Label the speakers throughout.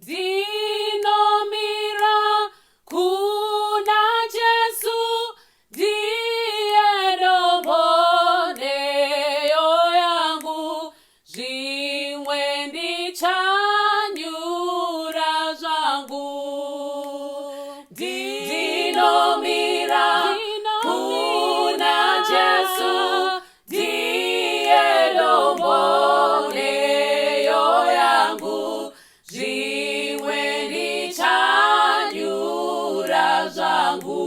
Speaker 1: Dinomira kuna Jesu ndiye ndoboneyo yangu zimwe ndichanyura zvangu. Dinomira kuna Jesu ndiye ndoboneyo yangu zimwe ndichanyura zvangu.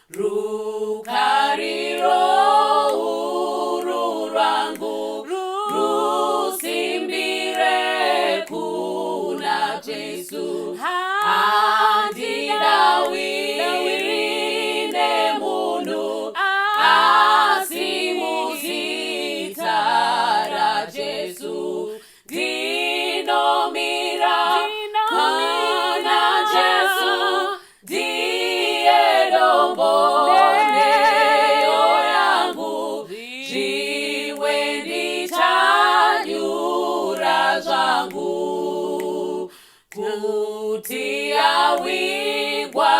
Speaker 1: Rukariro uru rwangu rusimbire kuna Jesu. Handidawiri nemunhu asi muzita raJesu. Dinomira kuna Jesu ndiye ndoboneyo yangu zimwe ndichanyura zvangu. Kuti awigwa